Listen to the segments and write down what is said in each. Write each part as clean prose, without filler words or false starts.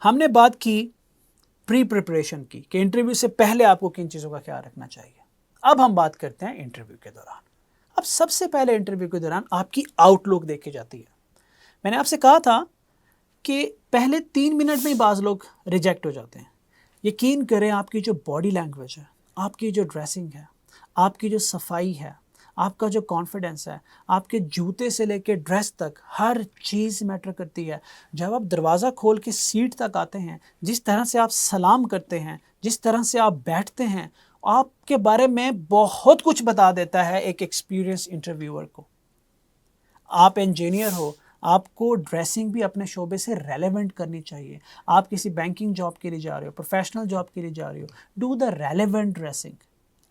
ہم نے بات کی پری پریپریشن کی کہ انٹرویو سے پہلے آپ کو کن چیزوں کا خیال رکھنا چاہیے. اب ہم بات کرتے ہیں انٹرویو کے دوران. اب سب سے پہلے انٹرویو کے دوران آپ کی آؤٹ لک دیکھی جاتی ہے. میں نے آپ سے کہا تھا کہ پہلے 3 منٹ میں ہی بعض لوگ ریجیکٹ ہو جاتے ہیں. یقین کریں آپ کی جو باڈی لینگویج ہے، آپ کی جو ڈریسنگ ہے، آپ کی جو صفائی ہے، آپ کا جو کانفیڈنس ہے، آپ کے جوتے سے لے کے ڈریس تک ہر چیز میٹر کرتی ہے. جب آپ دروازہ کھول کے سیٹ تک آتے ہیں، جس طرح سے آپ سلام کرتے ہیں، جس طرح سے آپ بیٹھتے ہیں، آپ کے بارے میں بہت کچھ بتا دیتا ہے ایک ایکسپیرینس انٹرویور کو. آپ انجینئر ہو، آپ کو ڈریسنگ بھی اپنے شعبے سے ریلیونٹ کرنی چاہیے. آپ کسی بینکنگ جاب کے لیے جا رہے ہو، پروفیشنل جاب کے لیے جا رہے ہو، ڈو دا ریلیونٹ ڈریسنگ.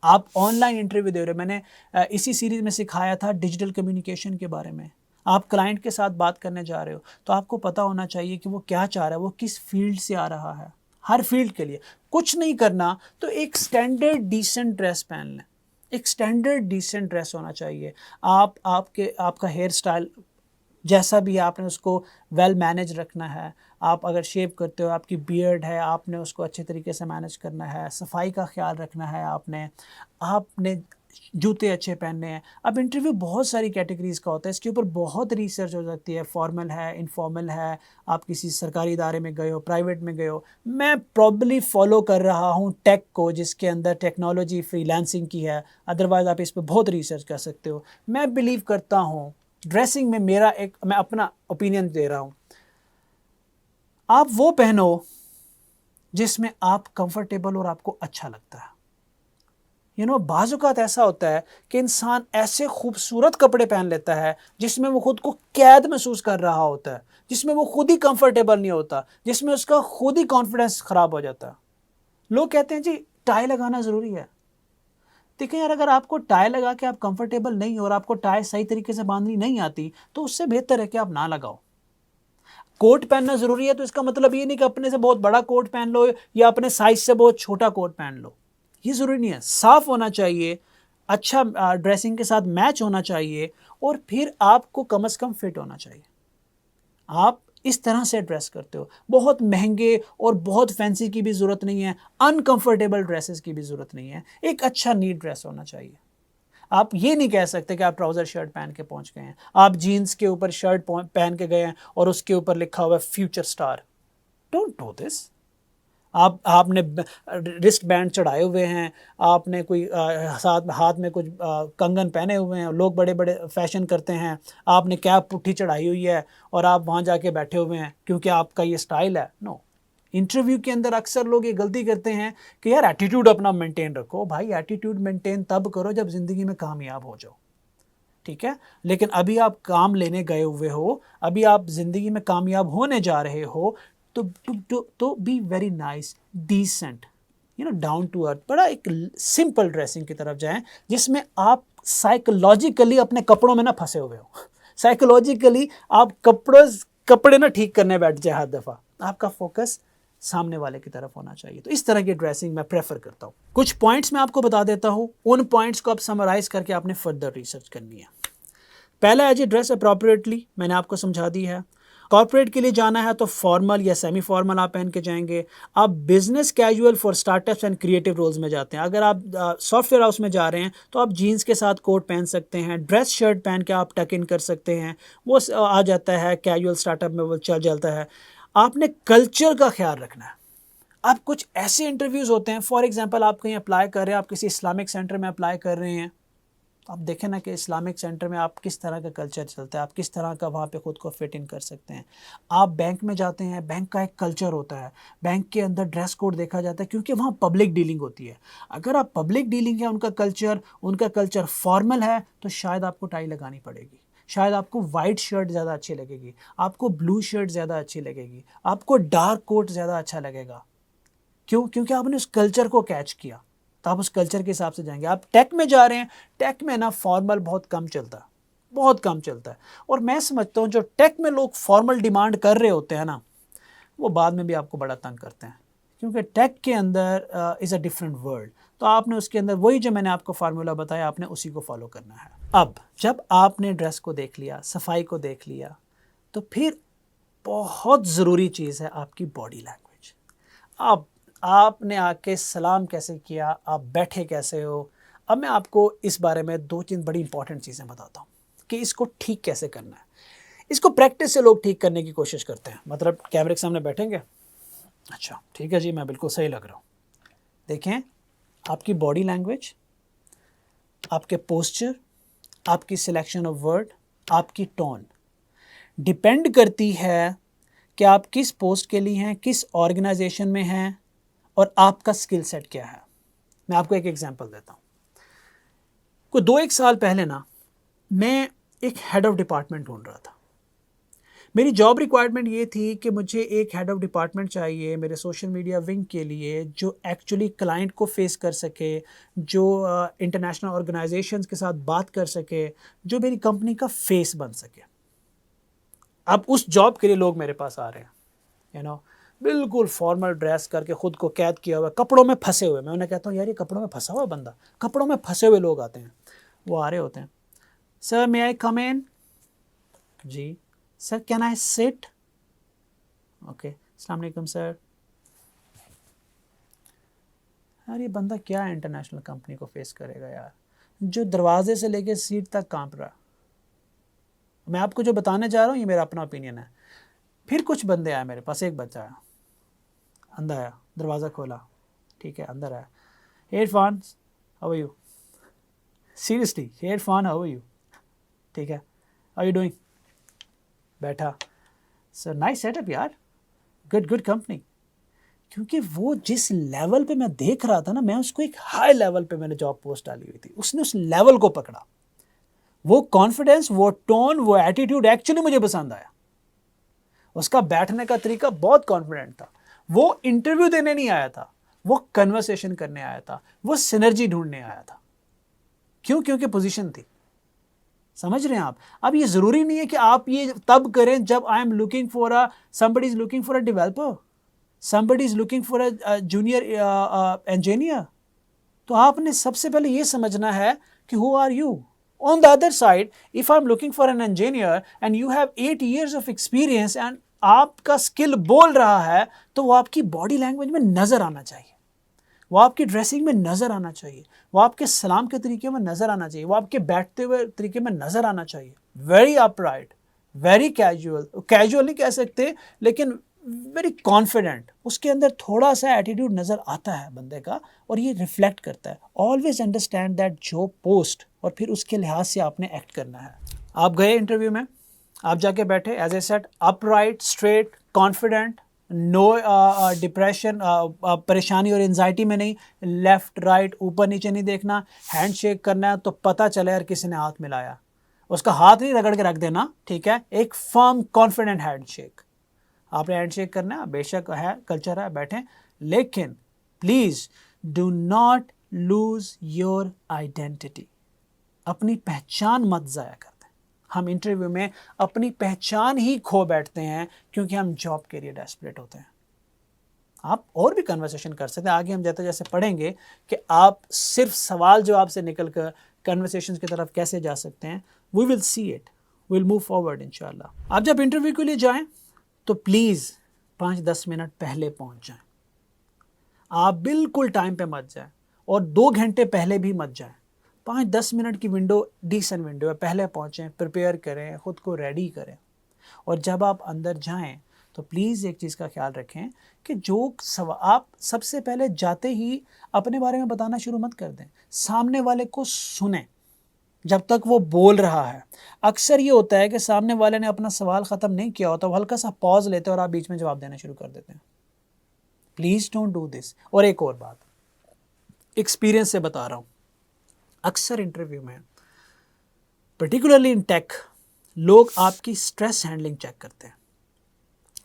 آپ آن لائن انٹرویو دے رہے ہو، میں نے اسی سیریز میں سکھایا تھا ڈیجیٹل کمیونیکیشن کے بارے میں. آپ کلائنٹ کے ساتھ بات کرنے جا رہے ہو تو آپ کو پتہ ہونا چاہیے کہ وہ کیا چاہ رہا ہے، وہ کس فیلڈ سے آ رہا ہے. ہر فیلڈ کے لیے کچھ نہیں کرنا تو ایک سٹینڈرڈ ڈیسنٹ ڈریس پہن لیں. ایک سٹینڈرڈ ڈیسنٹ ڈریس ہونا چاہیے. آپ کا ہیئر سٹائل جیسا بھی آپ نے اس کو ویل مینیج رکھنا ہے. آپ اگر شیو کرتے ہو، آپ کی بیئرڈ ہے، آپ نے اس کو اچھے طریقے سے مینیج کرنا ہے. صفائی کا خیال رکھنا ہے. آپ نے جوتے اچھے پہننے ہیں. اب انٹرویو بہت ساری کیٹیگریز کا ہوتا ہے، اس کے اوپر بہت ریسرچ ہو سکتی ہے. فارمل ہے، انفارمل ہے، آپ کسی سرکاری ادارے میں گئے ہو، پرائیویٹ میں گئے ہو. میں پرابلی فالو کر رہا ہوں ٹیک کو، جس کے اندر ٹیکنالوجی فری لانسنگ کی ہے. ادروائز آپ اس پہ بہت ریسرچ کر سکتے ہو. میں بلیو کرتا ہوں ڈریسنگ میں میں اپنا اوپینین دے رہا ہوں. آپ وہ پہنو جس میں آپ کمفرٹیبل اور آپ کو اچھا لگتا ہے. بعض اوقات ایسا ہوتا ہے کہ انسان ایسے خوبصورت کپڑے پہن لیتا ہے جس میں وہ خود کو قید محسوس کر رہا ہوتا ہے، جس میں وہ خود ہی کمفرٹیبل نہیں ہوتا، جس میں اس کا خود ہی کانفیڈنس خراب ہو جاتا ہے. لوگ کہتے ہیں جی ٹائی لگانا ضروری ہے. دیکھیں یار، اگر آپ کو ٹائی لگا کے آپ کمفرٹیبل نہیں ہو اور آپ کو ٹائی صحیح طریقے سے باندھنی نہیں آتی تو اس سے بہتر ہے کہ آپ نہ لگاؤ. کوٹ پہننا ضروری ہے تو اس کا مطلب یہ نہیں کہ اپنے سے بہت بڑا کوٹ پہن لو یا اپنے سائز سے بہت چھوٹا کوٹ پہن لو. یہ ضروری نہیں ہے. صاف ہونا چاہیے، اچھا ڈریسنگ کے ساتھ میچ ہونا چاہیے، اور پھر آپ کو کم از کم فٹ ہونا چاہیے. آپ اس طرح سے ڈریس کرتے ہو، بہت مہنگے اور بہت فینسی کی بھی ضرورت نہیں ہے، انکمفرٹیبل ڈریسز کی بھی ضرورت نہیں ہے. ایک اچھا نیٹ ڈریس ہونا چاہیے. آپ یہ نہیں کہہ سکتے کہ آپ ٹراؤزر شرٹ پہن کے پہنچ گئے ہیں، آپ جینز کے اوپر شرٹ پہن کے گئے ہیں اور اس کے اوپر لکھا ہوا ہے future star. Don't do this. آپ نے رسٹ بینڈ چڑھائے ہوئے ہیں، آپ نے کوئی ہاتھ میں کچھ کنگن پہنے ہوئے ہیں، لوگ بڑے بڑے فیشن کرتے ہیں. آپ نے کیپ پٹھی چڑھائی ہوئی ہے اور آپ وہاں جا کے بیٹھے ہوئے ہیں کیونکہ آپ کا یہ سٹائل ہے. نو. انٹرویو کے اندر اکثر لوگ یہ غلطی کرتے ہیں کہ یار ایٹیٹیوڈ اپنا مینٹین رکھو. بھائی ایٹیٹیوڈ مینٹین تب کرو جب زندگی میں کامیاب ہو جاؤ، ٹھیک ہے؟ لیکن ابھی آپ کام لینے گئے ہوئے ہو، ابھی آپ زندگی میں کامیاب ہونے جا رہے ہو، تو be very nice, decent, down to earth. بڑا ایک سمپل ڈریسنگ کی طرف جائیں جس میں آپ سائیکولوجیکلی اپنے کپڑوں میں نہ پھنسے ہوئے ہو. سائیکولوجیکلی آپ کپڑے نہ ٹھیک کرنے بیٹھ جائے ہر دفعہ. آپ کا فوکس سامنے والے کی طرف ہونا چاہیے. تو اس طرح کی ڈریسنگ میں پریفر کرتا ہوں. کچھ پوائنٹس میں آپ کو بتا دیتا ہوں، ان پوائنٹس کو آپ سمرائز کر کے آپ نے فردر ریسرچ کرنی ہے. پہلا ہے جی ڈریس اپروپریٹلی. میں نے آپ کو سمجھا دی ہے. کارپوریٹ کے لیے جانا ہے تو فارمل یا سیمی فارمل آپ پہن کے جائیں گے. آپ business casual for startups and creative roles میں جاتے ہیں. اگر آپ سافٹ ویئر ہاؤس میں جا رہے ہیں تو آپ جینس کے ساتھ کوٹ پہن سکتے ہیں، ڈریس شرٹ پہن کے آپ ٹک ان کر سکتے ہیں، وہ آ جاتا ہے کیجول اسٹارٹ اپ میں، وہ چل جاتا ہے. آپ نے کلچر کا خیال رکھنا ہے. اب کچھ ایسے انٹرویوز ہوتے ہیں، فار ایگزامپل آپ کہیں اپلائی کر رہے ہیں، آپ کسی اسلامک سینٹر میں اپلائی کر رہے ہیں. آپ دیکھیں نا کہ اسلامک سینٹر میں آپ کس طرح کا کلچر چلتا ہے، آپ کس طرح کا وہاں پہ خود کو فٹ ان کر سکتے ہیں. آپ بینک میں جاتے ہیں، بینک کا ایک کلچر ہوتا ہے، بینک کے اندر ڈریس کوڈ دیکھا جاتا ہے کیونکہ وہاں پبلک ڈیلنگ ہوتی ہے. اگر آپ پبلک ڈیلنگ ہے، ان کا کلچر فارمل ہے تو شاید آپ کو ٹائی لگانی پڑے گی. شاید آپ کو وائٹ شرٹ زیادہ اچھی لگے گی، آپ کو بلو شرٹ زیادہ اچھی لگے گی، آپ کو ڈارک کوٹ زیادہ اچھا لگے گا. کیونکہ آپ نے اس کلچر کو کیچ کیا تو آپ اس کلچر کے حساب سے جائیں گے. آپ ٹیک میں جا رہے ہیں، ٹیک میں نا فارمل بہت کم چلتا ہے. اور میں سمجھتا ہوں جو ٹیک میں لوگ فارمل ڈیمانڈ کر رہے ہوتے ہیں نا، وہ بعد میں بھی آپ کو بڑا تنگ کرتے ہیں کیونکہ ٹیک کے اندر از اے ڈفرینٹ ورلڈ. تو آپ نے اس کے اندر وہی جو میں نے آپ کو فارمولا بتایا، آپ نے اسی کو فالو کرنا ہے. اب جب آپ نے ڈریس کو دیکھ لیا، صفائی کو دیکھ لیا، تو پھر بہت ضروری چیز ہے آپ کی باڈی لینگویج. آپ نے آ کے سلام کیسے کیا, آپ بیٹھے کیسے ہو. اب میں آپ کو اس بارے میں 2-3 بڑی امپورٹنٹ چیزیں بتاتا ہوں کہ اس کو ٹھیک کیسے کرنا ہے. اس کو پریکٹس سے لوگ ٹھیک کرنے کی کوشش کرتے ہیں, مطلب کیمرے کے سامنے بیٹھیں گے, اچھا ٹھیک ہے جی میں بالکل صحیح لگ رہا ہوں. دیکھیں آپ کی باڈی لینگویج, آپ کے پوسچر, آپ کی سلیکشن آف ورڈ, آپ کی ٹون ڈیپینڈ کرتی ہے کہ آپ کس پوسٹ کے لیے ہیں, کس آرگنائزیشن میں ہیں, اور آپ کا سکل سیٹ کیا ہے. میں آپ کو ایک ایگزامپل دیتا ہوں. کوئی 2-1 سال پہلے نا میں ایک ہیڈ آف ڈپارٹمنٹ ڈھونڈ رہا تھا. میری جاب ریکوائرمنٹ یہ تھی کہ مجھے ایک ہیڈ آف ڈپارٹمنٹ چاہیے میرے سوشل میڈیا ونگ کے لیے, جو ایکچولی کلائنٹ کو فیس کر سکے, جو انٹرنیشنل آرگنائزیشنز کے ساتھ بات کر سکے, جو میری کمپنی کا فیس بن سکے. اب اس جاب کے لیے لوگ میرے پاس آ رہے ہیں, بالکل فارمل ڈریس کر کے, خود کو قید کیا ہوا, کپڑوں میں پھنسے ہوئے. میں انہیں کہتا ہوں یار یہ کپڑوں میں پھنسا ہوا بندہ, کپڑوں میں پھنسے ہوئے لوگ آتے ہیں. وہ آ رہے ہوتے ہیں, sir may I come in؟ جی sir can I sit? Okay السلام علیکم سر. یار یہ بندہ کیا انٹرنیشنل کمپنی کو فیس کرے گا یار, جو دروازے سے لے کے سیٹ تک کانپ رہا. میں آپ کو جو بتانے جا رہا ہوں یہ میرا اپنا اوپینین ہے. پھر کچھ بندے آئے میرے پاس, ایک بچہ آیا, اندر آیا, دروازہ کھولا, ٹھیک ہے اندر آیا, headphones how are you, seriously headphone how are you, ٹھیک ہے ہاؤ یو ڈوئنگ, بیٹھا, سر نائس سیٹ اپ یار, گڈ کمپنی. کیونکہ وہ جس لیول پہ میں دیکھ رہا تھا نا, میں اس کو ایک ہائی لیول پہ میں نے جاب پوسٹ ڈالی ہوئی تھی, اس نے اس لیول کو پکڑا. وہ کانفیڈنس, وہ ٹون, وہ ایٹیٹیوڈ ایکچولی مجھے پسند آیا. اس کا بیٹھنے کا طریقہ بہت کانفیڈنٹ تھا. وہ انٹرویو دینے نہیں آیا تھا, وہ کنورسیشن کرنے آیا تھا, وہ سینرجی ڈھونڈنے آیا تھا. کیوں؟ کیونکہ پوزیشن تھی. سمجھ رہے ہیں آپ؟ اب یہ ضروری نہیں ہے کہ آپ یہ تب کریں جب I am looking for somebody is looking for a developer, somebody is looking for a junior engineer. تو آپ نے سب سے پہلے یہ سمجھنا ہے کہ who are you? On the other side, if I'm looking for an engineer and you have 8 years of experience and آپ کا سکل بول رہا ہے, تو وہ آپ کی باڈی لینگویج میں نظر آنا چاہیے, وہ آپ کی ڈریسنگ میں نظر آنا چاہیے, وہ آپ کے سلام کے طریقے میں نظر آنا چاہیے, وہ آپ کے بیٹھتے ہوئے طریقے میں نظر آنا چاہیے. Very upright, very casual نہیں کہہ سکتے لیکن ویری کانفیڈنٹ. اس کے اندر تھوڑا سا ایٹیٹیوڈ نظر آتا ہے بندے کا, اور یہ ریفلیکٹ کرتا ہے. آلویز انڈرسٹینڈ دیٹ جو پوسٹ, اور پھر اس کے لحاظ سے آپ نے ایکٹ کرنا ہے. آپ گئے انٹرویو میں, آپ جا کے بیٹھے, as a set up right, straight, confident, no depression, پریشانی اور انزائٹی میں نہیں, لیفٹ رائٹ اوپر نیچے نہیں دیکھنا. ہینڈ شیک کرنا ہے تو پتہ چلے یار کسی نے ہاتھ ملایا, اس کا ہاتھ نہیں رگڑ کے رکھ دینا, ٹھیک ہے, ایک فرم کانفیڈنٹ ہینڈ شیک. آپ نے ہینڈ شیک کرنا ہے, بے شک ہے کلچر ہے, بیٹھیں, لیکن please do not lose your identity. اپنی پہچان مت ضائع کر دیں. ہم انٹرویو میں اپنی پہچان ہی کھو بیٹھتے ہیں کیونکہ ہم جاب کے لیے ڈیسپریٹ ہوتے ہیں. آپ اور بھی کنورسیشن کر سکتے ہیں, آگے ہم جیسے پڑھیں گے کہ آپ صرف سوال جواب سے نکل کر کنورسیشن کی طرف کیسے جا سکتے ہیں. We will see it, we will move forward انشاءاللہ. آپ جب انٹرویو کے لیے جائیں تو پلیز 5-10 منٹ پہلے پہنچ جائیں. آپ بالکل ٹائم پہ مت جائیں, اور 2 گھنٹے پہلے بھی مت جائیں. 5-10 منٹ کی ونڈو ڈیسنٹ ونڈو ہے, پہلے پہنچیں, پریپیئر کریں, خود کو ریڈی کریں. اور جب آپ اندر جائیں تو پلیز ایک چیز کا خیال رکھیں کہ آپ سب سے پہلے جاتے ہی اپنے بارے میں بتانا شروع مت کر دیں. سامنے والے کو سنیں جب تک وہ بول رہا ہے. اکثر یہ ہوتا ہے کہ سامنے والے نے اپنا سوال ختم نہیں کیا ہوتا, وہ ہلکا سا پاز لیتے اور آپ بیچ میں جواب دینا شروع کر دیتے ہیں. Please don't do this. اور ایک اور بات ایکسپیرینس سے بتا رہا ہوں, اکثر انٹرویو میں پرٹیکولرلی ان ٹیک لوگ آپ کی سٹریس ہینڈلنگ چیک کرتے ہیں,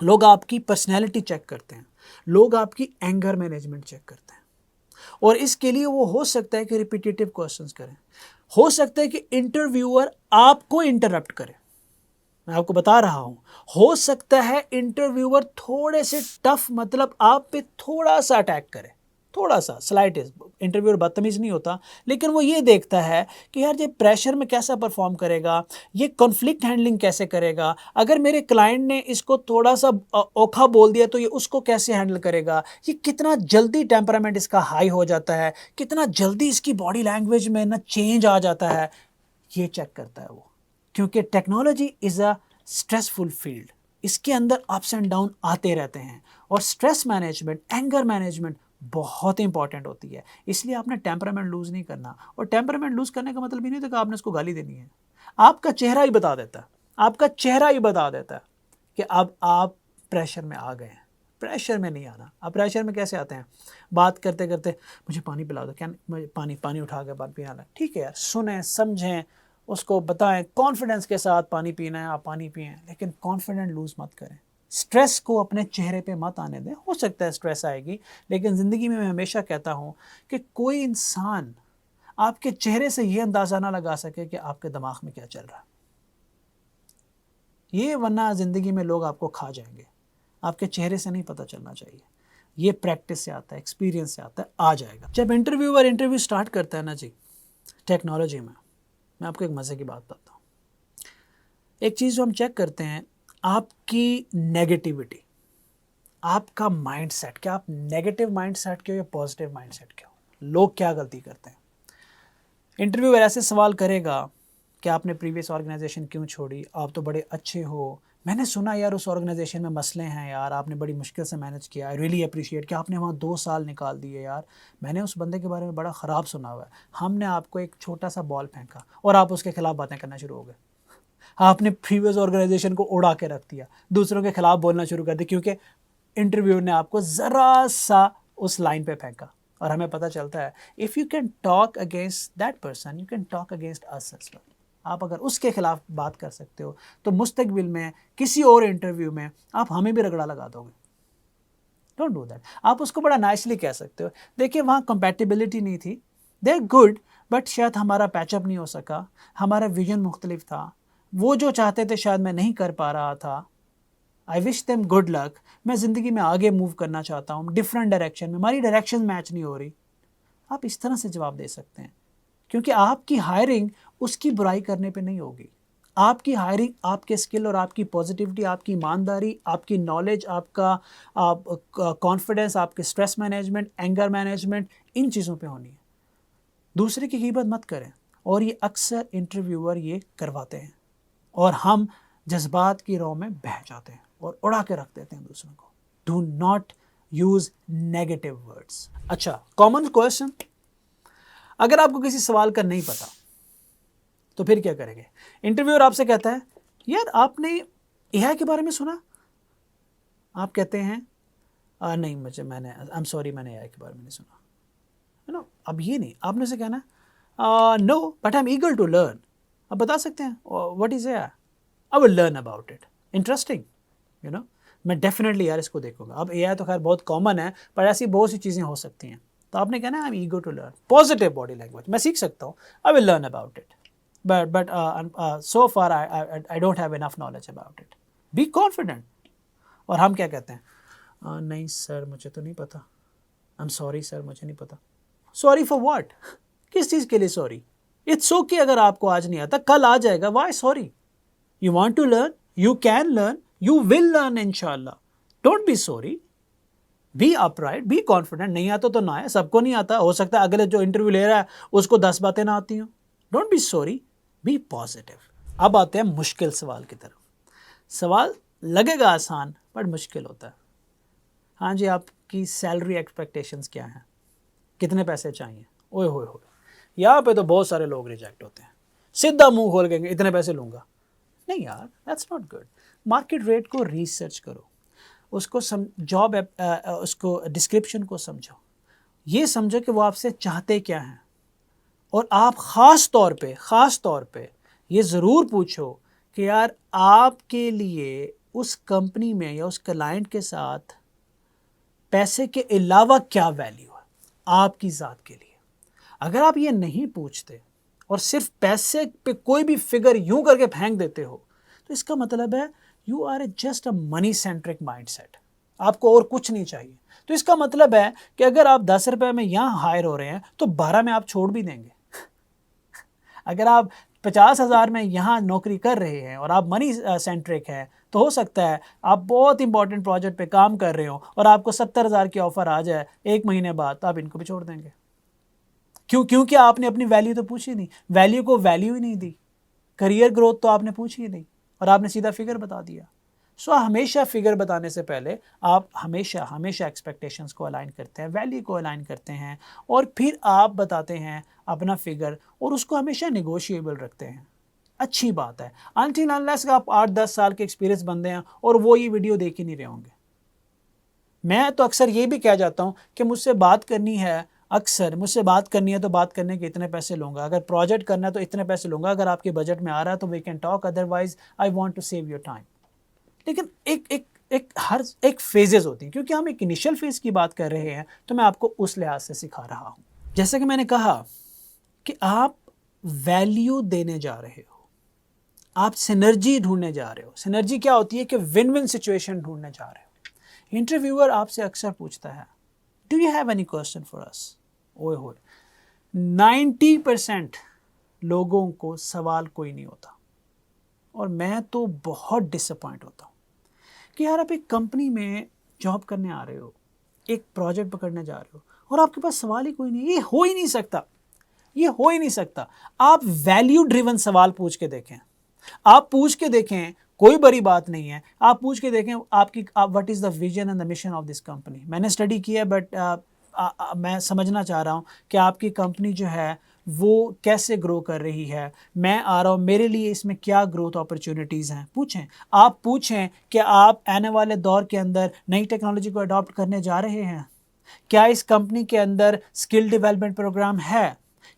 لوگ آپ کی پرسنالٹی چیک کرتے ہیں, لوگ آپ کی اینگر مینجمنٹ چیک کرتے ہیں. اور اس کے لیے وہ ہو سکتا ہے کہ ریپیٹیٹیو کوسچنز کریں, ہو سکتا ہے کہ انٹرویور آپ کو انٹرپٹ کرے. میں آپ کو بتا رہا ہوں, ہو سکتا ہے انٹرویور تھوڑے سے ٹف, مطلب آپ پہ تھوڑا سا اٹیک کرے. تھوڑا سا سلائٹ انٹرویور بدتمیز نہیں ہوتا، لیکن وہ یہ دیکھتا ہے کہ یار یہ پریشر میں کیسا پرفارم کرے گا، یہ کنفلکٹ ہینڈلنگ کیسے کرے گا، اگر میرے کلائنٹ نے اس کو تھوڑا سا اوکھا بول دیا تو یہ اس کو کیسے ہینڈل کرے گا، یہ کتنا جلدی ٹیمپرامنٹ اس کا ہائی ہو جاتا ہے، کتنا جلدی اس کی باڈی لینگویج میں نا چینج آ جاتا ہے، یہ چیک کرتا ہے وہ. کیونکہ technology is a stressful field, اس کے اندر اپس اینڈ ڈاؤن آتے رہتے ہیں، اور اسٹریس مینجمنٹ، اینگر مینجمنٹ بہت امپورٹنٹ ہوتی ہے. اس لیے آپ نے ٹیمپرامنٹ لوز نہیں کرنا، اور ٹیمپرامنٹ لوز کرنے کا مطلب یہ نہیں ہوتا کہ آپ نے اس کو گالی دینی ہے. آپ کا چہرہ ہی بتا دیتا ہے، آپ کا چہرہ ہی بتا دیتا ہے کہ اب آپ پریشر میں آ گئے ہیں. پریشر میں نہیں آنا. آپ پریشر میں کیسے آتے ہیں؟ بات کرتے کرتے مجھے پانی پلا دو، کیا پانی اٹھا کے بات پینا ہے. ٹھیک ہے یار، سنیں سمجھیں، اس کو بتائیں کانفیڈنس کے ساتھ پانی پینا ہے، آپ پانی پئیں، لیکن کانفیڈنٹ لوز مت کریں. سٹریس کو اپنے چہرے پہ مت آنے دیں. ہو سکتا ہے سٹریس آئے گی، لیکن زندگی میں ہمیشہ کہتا ہوں کہ کوئی انسان آپ کے چہرے سے یہ اندازہ نہ لگا سکے کہ آپ کے دماغ میں کیا چل رہا ہے. یہ ورنہ زندگی میں لوگ آپ کو کھا جائیں گے. آپ کے چہرے سے نہیں پتہ چلنا چاہیے. یہ پریکٹس سے آتا ہے، ایکسپیرینس سے آتا ہے، آ جائے گا. جب انٹرویو سٹارٹ کرتا ہے نا جی ٹیکنالوجی میں آپ کو ایک مزے کی بات بتاتا ہوں. ایک چیز جو ہم چیک کرتے ہیں، آپ کی نیگیٹیوٹی، آپ کا مائنڈ سیٹ، کیا آپ نیگیٹو مائنڈ سیٹ کے ہو یا پازیٹیو مائنڈ سیٹ کے ہو. لوگ کیا غلطی کرتے ہیں، انٹرویور ایسے سوال کرے گا کہ آپ نے پریویس آرگنائزیشن کیوں چھوڑی، آپ تو بڑے اچھے ہو، میں نے سنا یار اس آرگنائزیشن میں مسئلے ہیں یار، آپ نے بڑی مشکل سے مینج کیا، آئی ریئلی اپریشیٹ کہ آپ نے وہاں 2 سال نکال دیے یار، میں نے اس بندے کے بارے میں بڑا خراب سنا ہوا ہے، ہم نے آپ کو ایک چھوٹا سا بال پھینکا اور آپ اس کے خلاف باتیں کرنا شروع ہو گئے. آپ نے پریویس آرگنائزیشن کو اڑا کے رکھ دیا، دوسروں کے خلاف بولنا شروع کر دیا، کیونکہ انٹرویو نے آپ کو ذرا سا اس لائن پہ پھینکا. اور ہمیں پتہ چلتا ہے if you can talk against that person you can talk against us as well. آپ اگر اس کے خلاف بات کر سکتے ہو تو مستقبل میں کسی اور انٹرویو میں آپ ہمیں بھی رگڑا لگا دو گے. Don't do that. آپ اس کو بڑا نائسلی کہہ سکتے ہو، دیکھیں وہاں کمپیٹیبلٹی نہیں تھی، دے آر گڈ بٹ شاید ہمارا پیچ اپ نہیں ہو سکا، ہمارا ویژن مختلف تھا، وہ جو چاہتے تھے شاید میں نہیں کر پا رہا تھا. آئی وش دیم گڈ لک. میں زندگی میں آگے موو کرنا چاہتا ہوں ڈفرینٹ ڈائریکشن میں، ہماری ڈائریکشن میچ نہیں ہو رہی. آپ اس طرح سے جواب دے سکتے ہیں، کیونکہ آپ کی ہائرنگ اس کی برائی کرنے پہ نہیں ہوگی. آپ کی ہائرنگ آپ کے اسکل اور آپ کی پازیٹیوٹی، آپ کی ایمانداری، آپ کی نالج، آپ کا کانفیڈنس، آپ کے اسٹریس مینجمنٹ، اینگر مینجمنٹ، ان چیزوں پہ ہونی ہے. دوسرے کی غیبت مت کریں. اور یہ اکثر انٹرویور یہ کرواتے ہیں، اور ہم جذبات کی رو میں بہہ جاتے ہیں اور اڑا کے رکھ دیتے ہیں دوسروں کو. Do not use negative words. اچھا، کامن کویشچن، اگر آپ کو کسی سوال کا نہیں پتا تو پھر کیا کریں گے؟ انٹرویور آپ سے کہتا ہے یار آپ نے اے آئی کے بارے میں سنا؟ آپ کہتے ہیں نہیں میں نے ایم سوری میں نے اے آئی کے بارے میں نہیں سنا. نو، اب یہ نہیں، آپ نے سے کہنا no but I am eager to learn. آپ بتا سکتے ہیں what is A I? I will learn about it. Interesting, you know, میں ڈیفینیٹلی یار اس کو دیکھوں گا. اب اے آئی تو خیر بہت کامن ہے، پر ایسی بہت سی چیزیں ہو سکتی ہیں. تو آپ نے کہنا ہے I am eager to learn. Positive body language, میں سیکھ سکتا ہوں، I will learn about it but so far I don't have enough knowledge about it. Be confident. اور ہم کیا کہتے ہیں نہیں سر مجھے تو نہیں پتا، I'm sorry سر مجھے نہیں پتا. Sorry for what؟ کس چیز کے لیے سوری؟ It's okay اگر آپ کو آج نہیں آتا، کل آ جائے گا. Why sorry؟ You want to learn? You can learn. You will learn inshallah. Don't be sorry. Be upright. Be confident. نہیں آتا تو نہ آئے، سب کو نہیں آتا. ہو سکتا ہے اگلے جو انٹرویو لے رہا ہے اس کو 10 باتیں نہ آتی ہوں. Don't be sorry. Be positive. اب آتے ہیں مشکل سوال کی طرف. سوال لگے گا آسان بٹ مشکل ہوتا ہے. ہاں جی، آپ کی سیلری ایکسپیکٹیشنز کیا ہیں؟ کتنے پیسے چاہیے؟ اوئے ہوئے ہوئے، یہاں پہ تو بہت سارے لوگ ریجیکٹ ہوتے ہیں. سیدھا منہ کھول کے اتنے پیسے لوں گا. نہیں یار، that's not good. Market rate کو ریسرچ کرو، اس کو جاب اس کو ڈسکرپشن کو سمجھو، یہ سمجھو کہ وہ آپ سے چاہتے کیا ہیں. اور آپ خاص طور پہ یہ ضرور پوچھو کہ یار آپ کے لیے اس کمپنی میں یا اس کلائنٹ کے ساتھ پیسے کے علاوہ کیا ویلیو ہے آپ کی ذات کے لیے. اگر آپ یہ نہیں پوچھتے اور صرف پیسے پہ کوئی بھی فگر یوں کر کے پھینک دیتے ہو تو اس کا مطلب ہے you are just a money centric mindset. آپ کو اور کچھ نہیں چاہیے. تو اس کا مطلب ہے کہ اگر آپ 10 روپے میں یہاں ہائر ہو رہے ہیں تو 12 میں آپ چھوڑ بھی دیں گے. اگر آپ 50,000 میں یہاں نوکری کر رہے ہیں اور آپ منی سینٹرک ہیں تو ہو سکتا ہے آپ بہت امپورٹنٹ پروجیکٹ پہ کام کر رہے ہوں اور آپ کو 70,000 کی آفر آ جائے 1 مہینے بعد تو آپ ان کو بھی چھوڑ دیں گے. کیونکہ آپ نے اپنی ویلیو تو پوچھی نہیں, ویلیو کو ویلیو ہی نہیں دی, کریئر گروتھ تو آپ نے پوچھی ہی نہیں اور آپ نے سیدھا فگر بتا دیا. سو ہمیشہ فگر بتانے سے پہلے آپ ہمیشہ ایکسپیکٹیشنز کو الائن کرتے ہیں, ویلیو کو الائن کرتے ہیں اور پھر آپ بتاتے ہیں اپنا فگر اور اس کو ہمیشہ نیگوشیبل رکھتے ہیں. اچھی بات ہے until unless کہ آپ 8-10 سال کے ایکسپیرینس بندے ہیں اور وہ یہ ویڈیو دیکھ ہی نہیں رہے ہوں گے. میں تو اکثر یہ بھی کہہ جاتا ہوں کہ مجھ سے بات کرنی ہے تو بات کرنے کے اتنے پیسے لوں گا, اگر پروجیکٹ کرنا ہے تو اتنے پیسے لوں گا, اگر آپ کے بجٹ میں آ رہا ہے تو we can talk, otherwise I want to save your time. لیکن ایک فیزز ہوتی ہیں, کیونکہ ہم ایک انیشل فیز کی بات کر رہے ہیں تو میں آپ کو اس لحاظ سے سکھا رہا ہوں. جیسا کہ میں نے کہا کہ آپ ویلیو دینے جا رہے ہو, آپ سینرجی ڈھونڈنے جا رہے ہو. سینرجی کیا ہوتی ہے کہ ون ون سچویشن ڈھونڈنے جا رہے ہو. انٹرویور آپ سے اکثر پوچھتا ہے do you have any question for us. اوئے ہوئے 90% لوگوں کو سوال کوئی نہیں ہوتا اور میں تو بہت ڈس اپوائنٹ ہوتا ہوں کہ یار آپ ایک کمپنی میں جاب کرنے آ رہے ہو, ایک پروجیکٹ پکڑنے جا رہے ہو اور آپ کے پاس سوال ہی کوئی نہیں. یہ ہو ہی نہیں سکتا. آپ ویلیو ڈریون سوال پوچھ کے دیکھیں, آپ پوچھ کے دیکھیں, کوئی بڑی بات نہیں ہے. آپ پوچھ کے دیکھیں what is the vision and the mission of this company. میں نے اسٹڈی کیا بٹ میں سمجھنا چاہ رہا ہوں کہ آپ کی کمپنی جو ہے وہ کیسے گرو کر رہی ہے. میں آ رہا ہوں, میرے لیے اس میں کیا گروتھ اپرچونٹیز ہیں. آپ پوچھیں کہ آپ آنے والے دور کے اندر نئی ٹیکنالوجی کو اڈاپٹ کرنے جا رہے ہیں. کیا اس کمپنی کے اندر اسکل ڈیولپمنٹ پروگرام ہے؟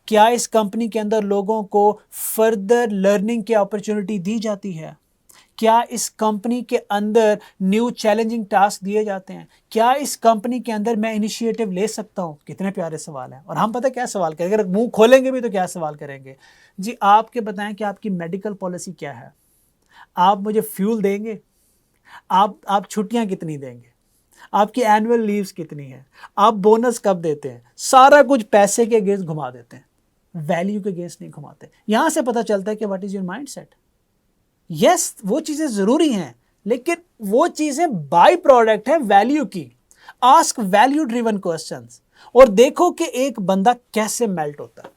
کیا اس کمپنی کے اندر لوگوں کو فردر لرننگ کی اپرچونٹی دی جاتی ہے؟ کیا اس کمپنی کے اندر نیو چیلنجنگ ٹاسک دیے جاتے ہیں؟ کیا اس کمپنی کے اندر میں انیشیٹو لے سکتا ہوں؟ کتنے پیارے سوال ہیں. اور ہم پتہ کیا سوال کریں گے, اگر منہ کھولیں گے بھی تو کیا سوال کریں گے, جی آپ کے بتائیں کہ آپ کی میڈیکل پالیسی کیا ہے, آپ مجھے فیول دیں گے, آپ چھٹیاں کتنی دیں گے, آپ کی اینول لیوز کتنی ہیں, آپ بونس کب دیتے ہیں. سارا کچھ پیسے کے اگینسٹ گھما دیتے ہیں, ویلیو کے اگینسٹ نہیں گھماتے. یہاں سے پتہ چلتا ہے کہ what is your mindset. Yes وہ چیزیں ضروری ہیں لیکن وہ چیزیں بائی پروڈکٹ ہے ویلیو کی. آسک ویلیو ڈریون کوسچنز اور دیکھو کہ ایک بندہ کیسے میلٹ ہوتا ہے.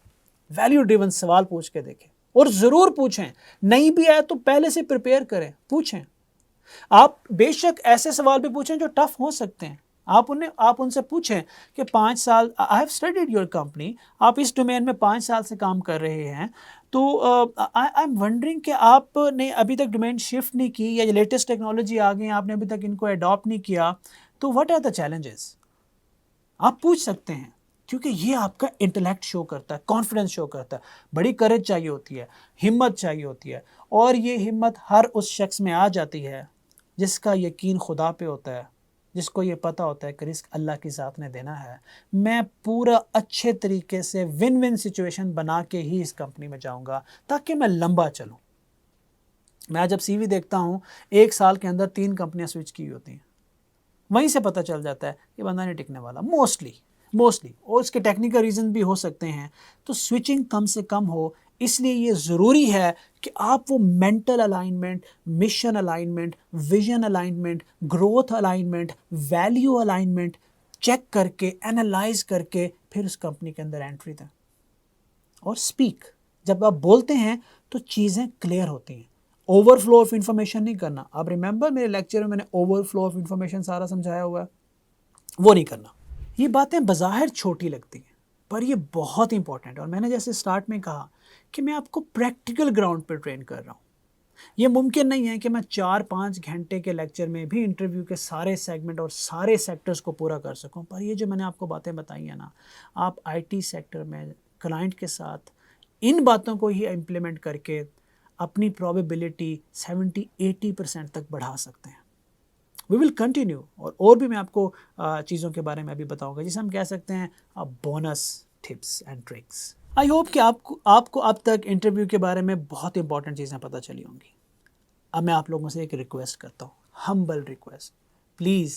ویلیو ڈریون سوال پوچھ کے دیکھیں اور ضرور پوچھیں. نہیں بھی آئے تو پہلے سے پریپیئر کریں, پوچھیں. آپ بے شک ایسے سوال بھی پوچھیں جو ٹف ہو سکتے ہیں. آپ ان سے پوچھیں کہ 5 سال I have studied your company, آپ اس ڈومین میں 5 سال سے کام کر رہے ہیں تو I'm wondering کہ آپ نے ابھی تک ڈومین شفٹ نہیں کی یا لیٹسٹ ٹیکنالوجی آ گئی آپ نے ابھی تک ان کو اڈاپٹ نہیں کیا, تو what are the challenges. آپ پوچھ سکتے ہیں کیونکہ یہ آپ کا انٹلیکٹ شو کرتا ہے, کانفیڈنس شو کرتا ہے. بڑی کریج چاہیے ہوتی ہے, ہمت چاہیے ہوتی ہے, اور یہ ہمت ہر اس شخص میں آ جاتی ہے جس کا یقین خدا پہ ہوتا ہے, جس کو یہ پتہ ہوتا ہے کہ رزق اللہ کی ذات نے دینا ہے. میں پورا اچھے طریقے سے ون ون سچویشن بنا کے ہی اس کمپنی میں جاؤں گا تاکہ میں لمبا چلوں. میں جب سی وی دیکھتا ہوں 1 سال کے اندر 3 کمپنیاں سوئچ کی ہوتی ہیں, وہیں سے پتہ چل جاتا ہے کہ بندہ نہیں ٹکنے والا موسٹلی, اور اس کے ٹیکنیکل ریزن بھی ہو سکتے ہیں. تو سوئچنگ کم سے کم ہو, اس لیے یہ ضروری ہے کہ آپ وہ mental alignment, mission alignment, vision alignment, growth alignment, value alignment check کر کے, انالائز کر کے پھر اس کمپنی کے اندر انٹری دیں. اور اسپیک, جب آپ بولتے ہیں تو چیزیں کلیئر ہوتی ہیں. اوور فلو آف انفارمیشن نہیں کرنا. آپ ریممبر میرے لیکچر میں نے اوور فلو آف انفارمیشن سارا سمجھایا ہوا ہے, وہ نہیں کرنا. یہ باتیں بظاہر چھوٹی لگتی ہیں پر یہ بہت امپورٹنٹ ہے. اور میں نے جیسے سٹارٹ میں کہا کہ میں آپ کو پریکٹیکل گراؤنڈ پہ ٹرین کر رہا ہوں. یہ ممکن نہیں ہے کہ میں 4-5 گھنٹے کے لیکچر میں بھی انٹرویو کے سارے سیگمنٹ اور سارے سیکٹرز کو پورا کر سکوں. پر یہ جو میں نے آپ کو باتیں بتائی ہیں نا, آپ آئی ٹی سیکٹر میں کلائنٹ کے ساتھ ان باتوں کو ہی امپلیمنٹ کر کے اپنی پروبیبلٹی 70-80% تک بڑھا سکتے ہیں. وی ول کنٹینیو, اور بھی میں آپ کو چیزوں کے بارے میں ابھی بتاؤں گا جسے ہم کہہ سکتے ہیں bonus tips and tricks. I hope کہ آپ کو اب تک انٹرویو کے بارے میں بہت امپورٹنٹ چیزیں پتہ چلی ہوں گی. اب میں آپ لوگوں سے ایک ریکویسٹ کرتا ہوں, ہمبل ریکویسٹ, پلیز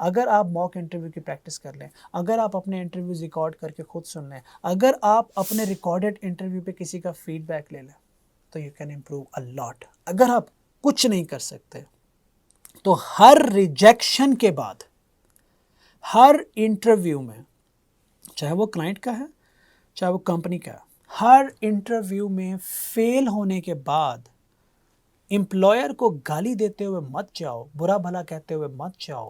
اگر آپ موک انٹرویو کی پریکٹس کر لیں، اگر آپ اپنے انٹرویوز ریکارڈ کر کے خود سن لیں، اگر آپ اپنے ریکارڈڈ انٹرویو پہ کسی کا فیڈ بیک لے لیں تو یو کین امپروو اے لاٹ. اگر آپ کچھ نہیں کر سکتے تو ہر ریجیکشن کے بعد، ہر انٹرویو میں، چاہے وہ کلائنٹ کا ہے چاہے وہ کمپنی کا ہے، ہر انٹرویو میں فیل ہونے کے بعد امپلائر کو گالی دیتے ہوئے مت جاؤ، برا بھلا کہتے ہوئے مت جاؤ.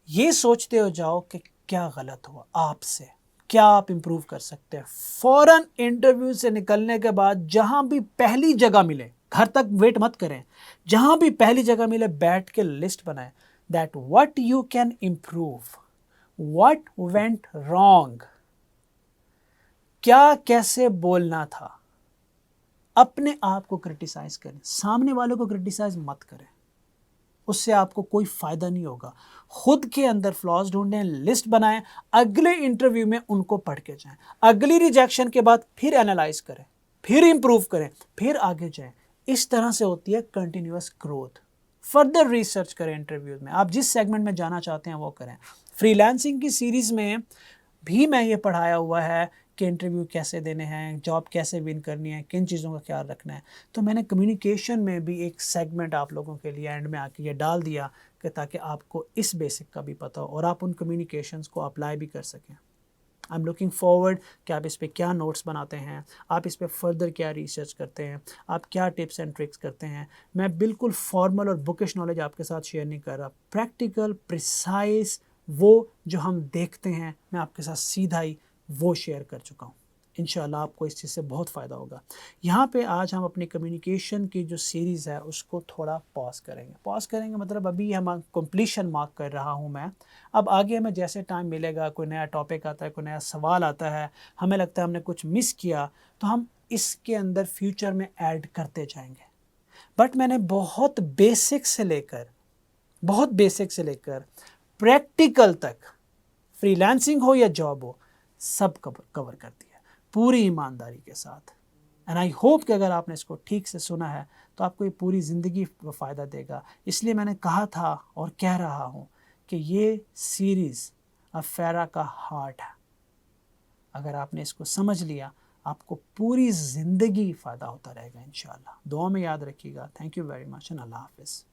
یہ سوچتے ہو جاؤ کہ کیا غلط ہوا آپ سے، کیا آپ امپروو کر سکتے ہیں. فوراً انٹرویو سے نکلنے کے بعد جہاں بھی پہلی جگہ ملے، گھر تک ویٹ مت کریں، جہاں بھی پہلی جگہ ملے بیٹھ کے لسٹ بنائیں that what you can improve, what went wrong، کیا کیسے بولنا تھا. اپنے آپ کو کرٹیسائز کریں، سامنے والوں کو کرٹیسائز مت کریں، اس سے آپ کو کوئی فائدہ نہیں ہوگا. خود کے اندر فلاز ڈھونڈیں، لسٹ بنائیں، اگلے انٹرویو میں ان کو پڑھ کے جائیں، اگلی ریجیکشن کے بعد پھر انالائز کریں، پھر امپروو کریں، پھر آگے جائیں. اس طرح سے ہوتی ہے کنٹینیوس گروتھ. فردر ریسرچ کریں انٹرویوز میں، آپ جس سیگمنٹ میں جانا چاہتے ہیں وہ کریں. فری لانسنگ کی سیریز میں بھی میں یہ پڑھایا ہوا ہے کہ انٹرویو کیسے دینے ہیں، جاب کیسے ون کرنی ہے، کن چیزوں کا خیال رکھنا ہے. تو میں نے کمیونیکیشن میں بھی ایک سیگمنٹ آپ لوگوں کے لیے اینڈ میں آ کے یہ ڈال دیا کہ تاکہ آپ کو اس بیسک کا بھی پتہ ہو اور آپ ان کمیونیکیشنز کو اپلائی بھی کر سکیں. آئی ایم لوکنگ فارورڈ کہ آپ اس پہ کیا نوٹس بناتے ہیں، آپ اس پہ فردر کیا ریسرچ کرتے ہیں، آپ کیا ٹپس اینڈ ٹرکس کرتے ہیں. میں بالکل فارمل اور بکش نالج آپ کے ساتھ شیئر نہیں کر رہا، پریکٹیکل پریسائز وہ جو ہم دیکھتے ہیں میں آپ کے ساتھ سیدھا ہی وہ شیئر کر چکا ہوں. انشاءاللہ آپ کو اس چیز سے بہت فائدہ ہوگا. یہاں پہ آج ہم اپنی کمیونیکیشن کی جو سیریز ہے اس کو تھوڑا پاز کریں گے مطلب ابھی ہم کمپلیشن مارک کر رہا ہوں میں. اب آگے ہمیں جیسے ٹائم ملے گا، کوئی نیا ٹاپک آتا ہے، کوئی نیا سوال آتا ہے، ہمیں لگتا ہے ہم نے کچھ مس کیا تو ہم اس کے اندر فیوچر میں ایڈ کرتے جائیں گے. بٹ میں نے بہت بیسک سے لے کر پریکٹیکل تک، فری لانسنگ ہو یا جاب ہو، سب کور کر دیا پوری ایمانداری کے ساتھ. اینڈ آئی ہوپ کہ اگر آپ نے اس کو ٹھیک سے سنا ہے تو آپ کو یہ پوری زندگی فائدہ دے گا. اس لیے میں نے کہا تھا اور کہہ رہا ہوں کہ یہ سیریز افیرا کا ہارٹ ہے. اگر آپ نے اس کو سمجھ لیا آپ کو پوری زندگی فائدہ ہوتا رہے گا انشاءاللہ. دعا میں یاد رکھیے گا. تھینک یو ویری مچ، اللہ حافظ.